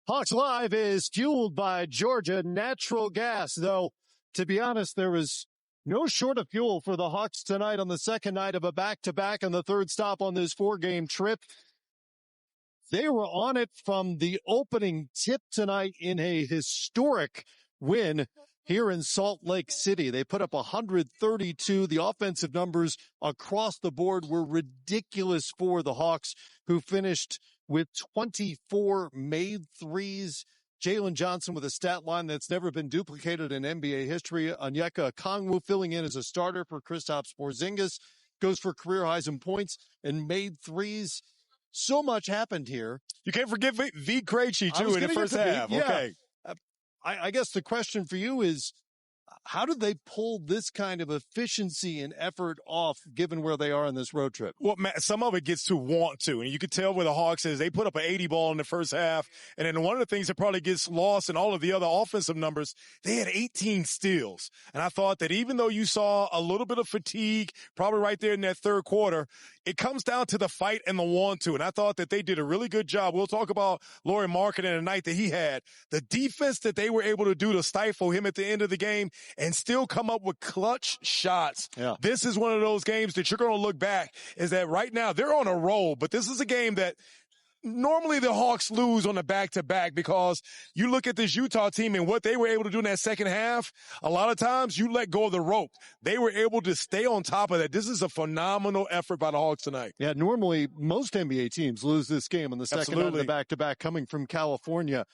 Hawks Live is fueled by Georgia Natural Gas, though, to be honest, there was no short of fuel for the Hawks tonight on the second night of a back-to-back and the third stop on this four-game trip. They were on it from the opening tip tonight in a historic win here in Salt Lake City. They put up 132. The offensive numbers across the board were ridiculous for the Hawks, who finished with 24 made threes. Jalen Johnson with a stat line that's never been duplicated in NBA history. Onyeka Okongwu filling in as a starter for Kristaps Porzingis goes for career highs in points and made threes. So much happened here. You can't forget V. Krejci, too, in the first half. Yeah. Okay. I guess the question for you is, how did they pull this kind of efficiency and effort off given where they are on this road trip? Well, Matt, some of it gets to want to. And you can tell where the Hawks is. They put up an 80 ball in the first half. And then one of the things that probably gets lost in all of the other offensive numbers, they had 18 steals. And I thought that even though you saw a little bit of fatigue, probably right there in that third quarter, it comes down to the fight and the want to. And I thought that they did a really good job. We'll talk about Lauri Markkanen and the night that he had. The defense that they were able to do to stifle him at the end of the game and still come up with clutch shots. Yeah. This is one of those games that you're going to look back is that right now they're on a roll, but this is a game that normally the Hawks lose on the back-to-back because you look at this Utah team and what they were able to do in that second half, a lot of times you let go of the rope. They were able to stay on top of that. This is a phenomenal effort by the Hawks tonight. Yeah, normally most NBA teams lose this game on the second night of the back-to-back coming from California.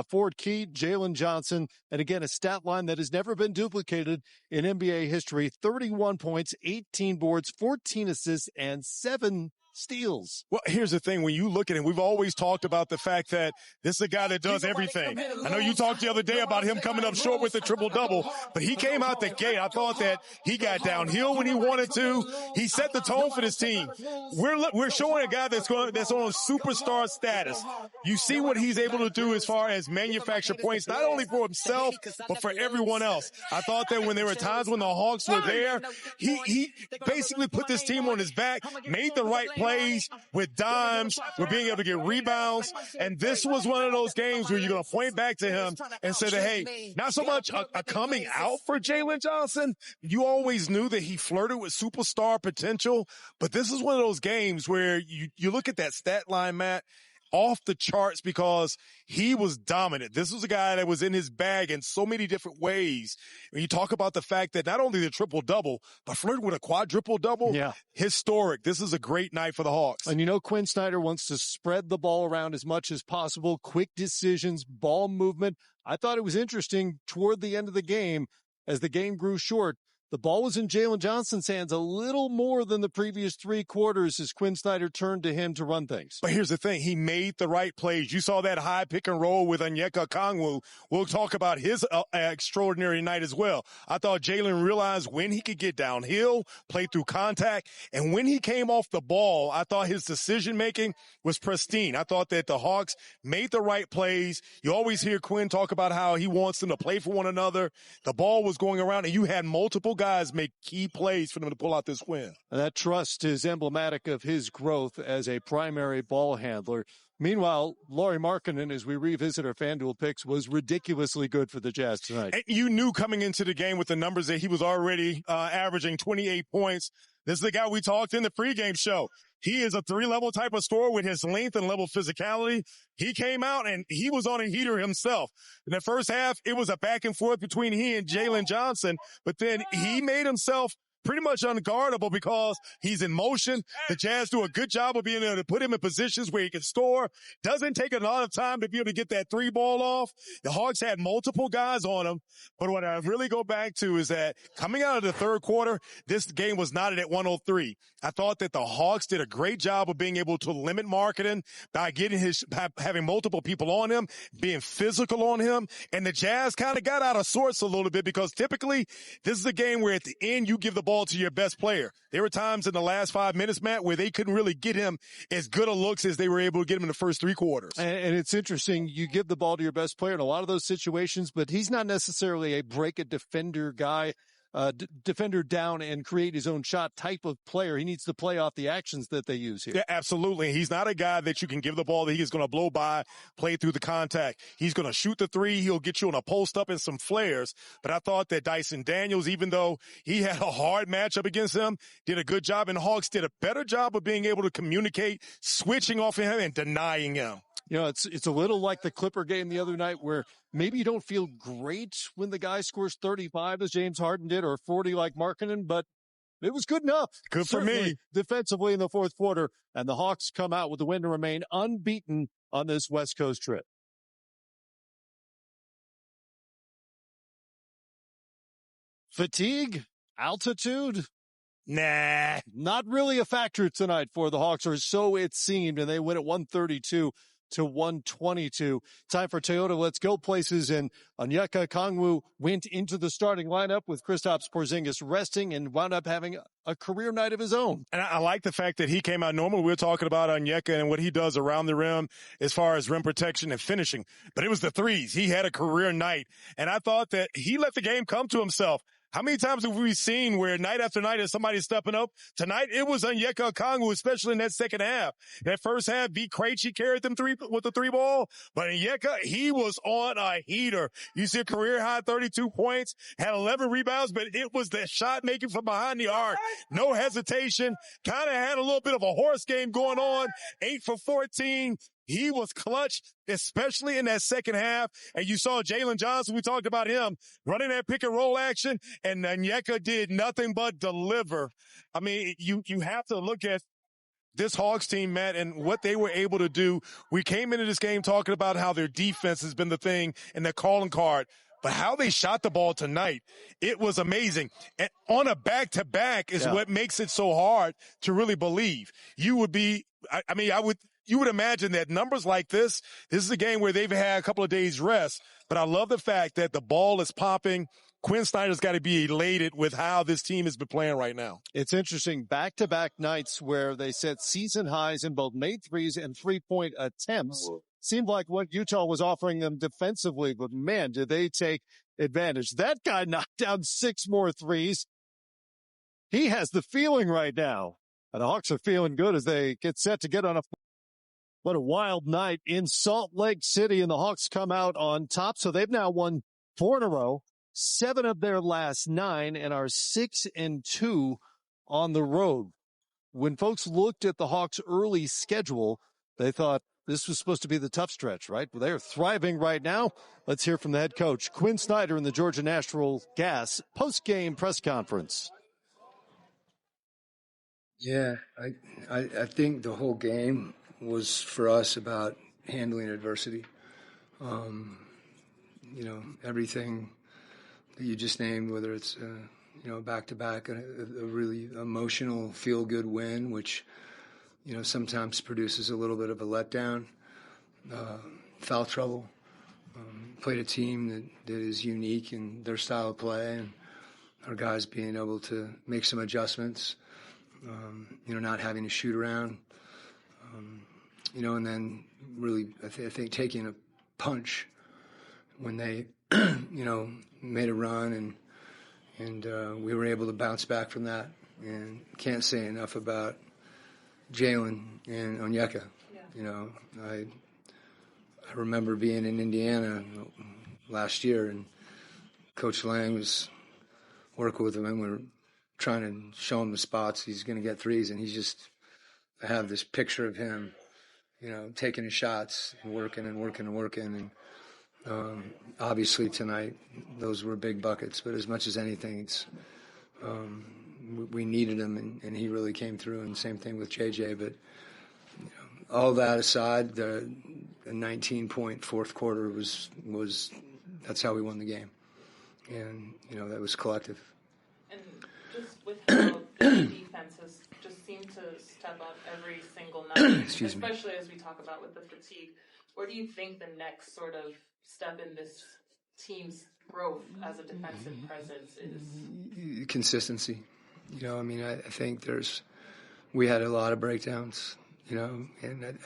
Ford Key, Jalen Johnson, and again, a stat line that has never been duplicated in NBA history. 31 points, 18 boards, 14 assists, and 7 steals. Well, here's the thing. When you look at him, we've always talked about the fact that this is a guy that does everything. I know you talked the other day about him coming up short with the triple-double, but he came out the gate. I thought that he got downhill when he wanted to. He set the tone for this team. We're showing a guy that's on superstar status. You see what he's able to do as far as manufacture points, not only for himself, but for everyone else. I thought that when there were times when the Hawks were there, he basically put this team on his back, made the right plays with dimes, with being able to get rebounds. And this was one of those games where you're going to point back to him and say that, hey, not so much a coming out for Jalen Johnson. You always knew that he flirted with superstar potential. But this is one of those games where you look at that stat line, Matt, off the charts because he was dominant. This was a guy that was in his bag in so many different ways. When you talk about the fact that not only the triple-double, but flirting with a quadruple-double, historic. This is a great night for the Hawks. And you know Quinn Snyder wants to spread the ball around as much as possible, quick decisions, ball movement. I thought it was interesting toward the end of the game, as the game grew short, the ball was in Jalen Johnson's hands a little more than the previous 3 quarters as Quinn Snyder turned to him to run things. But here's the thing. He made the right plays. You saw that high pick and roll with Onyeka Okongwu. We'll talk about his extraordinary night as well. I thought Jalen realized when he could get downhill, play through contact, and when he came off the ball, I thought his decision-making was pristine. I thought that the Hawks made the right plays. You always hear Quinn talk about how he wants them to play for one another. The ball was going around, and you had multiple guys make key plays for them to pull out this win. And that trust is emblematic of his growth as a primary ball handler. Meanwhile, Lauri Markkanen, as we revisit our FanDuel picks, was ridiculously good for the Jazz tonight. And you knew coming into the game with the numbers that he was already averaging 28 points. This is the guy we talked in the pregame show. He is a 3-level type of scorer with his length and level of physicality. He came out and he was on a heater himself. In the first half, it was a back and forth between he and Jalen Johnson, but then he made himself pretty much unguardable because he's in motion. The Jazz do a good job of being able to put him in positions where he can score. Doesn't take a lot of time to be able to get that 3 ball off. The Hawks had multiple guys on him. But what I really go back to is that coming out of the third quarter, this game was knotted at 103. I thought that the Hawks did a great job of being able to limit Markkanen by having multiple people on him, being physical on him. And the Jazz kind of got out of sorts a little bit because typically this is a game where at the end you give the ball to your best player. There were times in the last 5 minutes, Matt, where they couldn't really get him as good a looks as they were able to get him in the first 3 quarters. And it's interesting. You give the ball to your best player in a lot of those situations, but he's not necessarily a break a defender guy. defender down and create his own shot type of player. He needs to play off the actions that they use here. Yeah, absolutely. He's not a guy that you can give the ball that he's going to blow by, play through the contact. He's going to shoot the three. He'll get you on a post up and some flares. But I thought that Dyson Daniels, even though he had a hard matchup against him, did a good job. And Hawks did a better job of being able to communicate, switching off of him and denying him. You know, it's a little like the Clipper game the other night where maybe you don't feel great when the guy scores 35 as James Harden did or 40 like Markkanen, but it was good enough. Good for me. Defensively in the fourth quarter, and the Hawks come out with the win to remain unbeaten on this West Coast trip. Fatigue? Altitude? Nah. Not really a factor tonight for the Hawks, or so it seemed, and they win at 132 to 122. Time for Toyota Let's Go places, and Onyeka Okongwu went into the starting lineup with Kristaps Porzingis resting and wound up having a career night of his own. And I like the fact that he came out. Normally we're talking about Onyeka and what he does around the rim as far as rim protection and finishing, but it was the threes. He had a career night, and I thought that he let the game come to himself. How many times have we seen where night after night is somebody stepping up? Tonight, it was Onyeka Okongwu, especially in that second half. That first half, B. Krejci carried them with the three ball, but Onyeka, he was on a heater. You see a career high 32 points, had 11 rebounds, but it was the shot making from behind the arc. No hesitation. Kind of had a little bit of a horse game going on. 8 for 14. He was clutch, especially in that second half. And you saw Jalen Johnson, we talked about him, running that pick and roll action, and Onyeka did nothing but deliver. I mean, you have to look at this Hawks team, Matt, and what they were able to do. We came into this game talking about how their defense has been the thing and their calling card. But how they shot the ball tonight, it was amazing. And on a back-to-back is what makes it so hard to really believe. You would imagine that numbers like this is a game where they've had a couple of days rest. But I love the fact that the ball is popping. Quinn Snyder's got to be elated with how this team has been playing right now. It's interesting. Back-to-back nights where they set season highs in both made threes and three-point attempts. Seemed like what Utah was offering them defensively, but man, did they take advantage. That guy knocked down 6 more threes. He has the feeling right now. And the Hawks are feeling good as they get set to get on a... What a wild night in Salt Lake City, and the Hawks come out on top. So they've now won 4 in a row, 7 of their last 9, and are 6-2 on the road. When folks looked at the Hawks' early schedule, they thought this was supposed to be the tough stretch, right? Well, they're thriving right now. Let's hear from the head coach, Quinn Snyder, in the Georgia Natural Gas post-game press conference. Yeah, I think the whole game was for us about handling adversity. Everything that you just named, whether it's back-to-back, a really emotional feel-good win, which sometimes produces a little bit of a letdown, foul trouble. Played a team that is unique in their style of play, and our guys being able to make some adjustments, not having to shoot around, and then really, I think taking a punch when they, made a run, and we were able to bounce back from that. And can't say enough about Jalen and Onyeka. Yeah. I remember being in Indiana last year, and Coach Lang was working with him, and we were trying to show him the spots he's going to get threes, and I have this picture of him, taking his shots and working. And obviously tonight, those were big buckets, but as much as anything, it's we needed him, and he really came through, and same thing with JJ. But all that aside, the 19-point fourth quarter was that's how we won the game, and that was collective. And just with how the defenses just seem to step up every single night, especially as we talk about with the fatigue. Where do you think the next sort of step in this team's growth as a defensive presence is? Consistency. I think we had a lot of breakdowns, and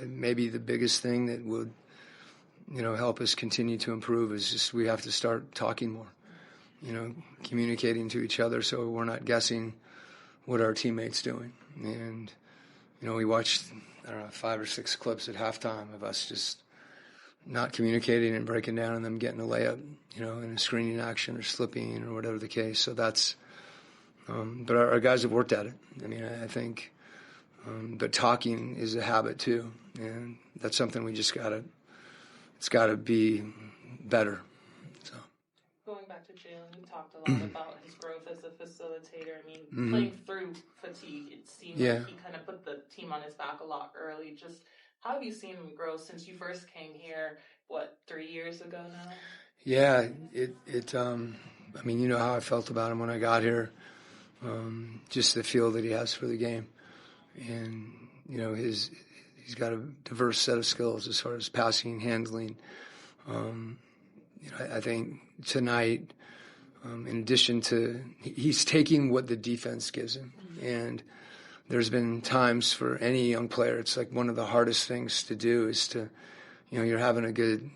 maybe the biggest thing that would, help us continue to improve is just we have to start talking more. communicating to each other so we're not guessing what our teammates doing. And, we watched, 5 or 6 clips at halftime of us just not communicating and breaking down and them getting a layup, in a screening action or slipping or whatever the case. So that's, but our guys have worked at it. I think, but talking is a habit too. And that's something we just it's gotta be better. So. Going back to Jalen, we talked a lot about his growth as a facilitator. Playing through fatigue, it seemed like he kind of put the team on his back a lot early. Just how have you seen him grow since you first came here, 3 years ago now? Yeah, you know how I felt about him when I got here. Just the feel that he has for the game. And, he's got a diverse set of skills as far as passing, handling. I think tonight, in addition to, he's taking what the defense gives him. And there's been times for any young player, it's like one of the hardest things to do is to, you're having a good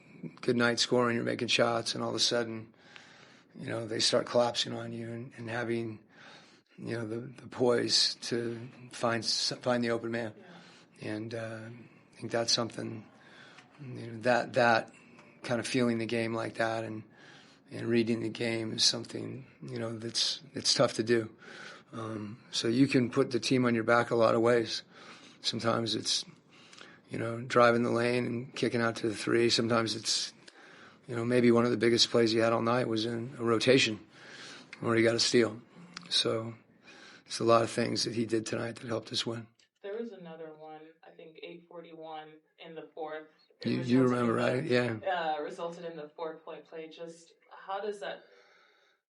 night scoring, you're making shots, and all of a sudden, they start collapsing on you and having, the poise to find the open man. Yeah. And I think that's something, that kind of feeling the game like that and reading the game is something, it's tough to do. So you can put the team on your back a lot of ways. Sometimes it's, driving the lane and kicking out to the three. Sometimes it's, maybe one of the biggest plays he had all night was in a rotation where he got a steal. So it's a lot of things that he did tonight that helped us win. There was another one, I think 8:41 in the fourth. You remember, right? Yeah. Resulted in the 4-point play. Just how does that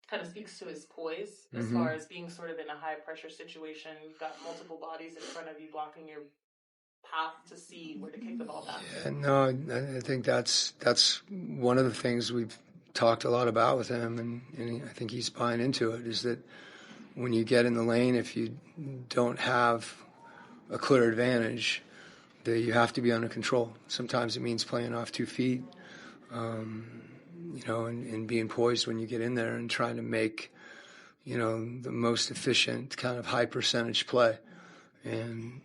kind of speaks to his poise as far as being sort of in a high-pressure situation? You've got multiple bodies in front of you blocking your path to see where to kick the ball back. Yeah, no, I think that's one of the things we've talked a lot about with him, and I think he's buying into it, is that when you get in the lane, if you don't have a clear advantage, that you have to be under control. Sometimes it means playing off 2 feet, and being poised when you get in there and trying to make, the most efficient kind of high percentage play. And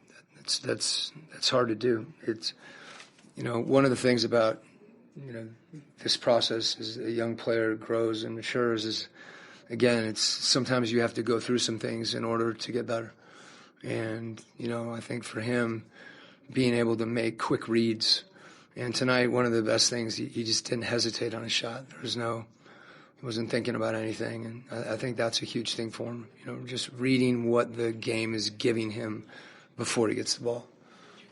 that's hard to do. It's, one of the things about, this process as a young player grows and matures is, again, it's sometimes you have to go through some things in order to get better. And, I think for him, being able to make quick reads. And tonight, one of the best things, he just didn't hesitate on a shot. He wasn't thinking about anything. And I think that's a huge thing for him, just reading what the game is giving him before he gets the ball.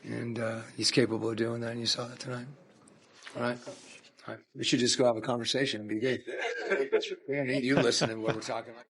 And he's capable of doing that, and you saw that tonight. All right? We should just go have a conversation and be good. Yeah, you listening to what we're talking about.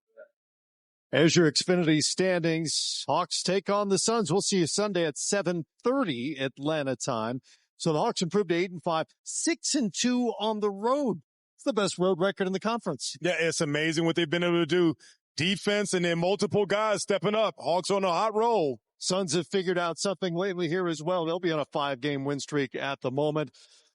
As your Xfinity standings, Hawks take on the Suns. We'll see you Sunday at 7:30 Atlanta time. So the Hawks improved to 8-5, 6-2 on the road. It's the best road record in the conference. Yeah, it's amazing what they've been able to do. Defense and then multiple guys stepping up. Hawks on a hot roll. Suns have figured out something lately here as well. They'll be on a 5-game win streak at the moment.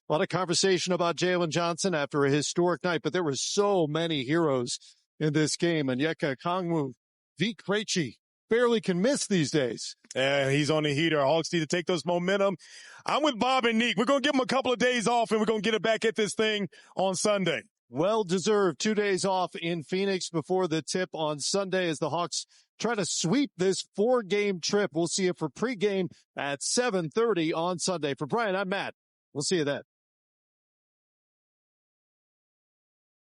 A lot of conversation about Jalen Johnson after a historic night, but there were so many heroes in this game. Onyeka Okongwu, Vik Krejci barely can miss these days. Yeah, he's on the heater. Hawks need to take those momentum. I'm with Bob and Neek. We're going to give them a couple of days off, and we're going to get it back at this thing on Sunday. Well-deserved 2 days off in Phoenix before the tip on Sunday as the Hawks try to sweep this 4-game trip. We'll see you for pregame at 7:30 on Sunday. For Brian, I'm Matt. We'll see you then.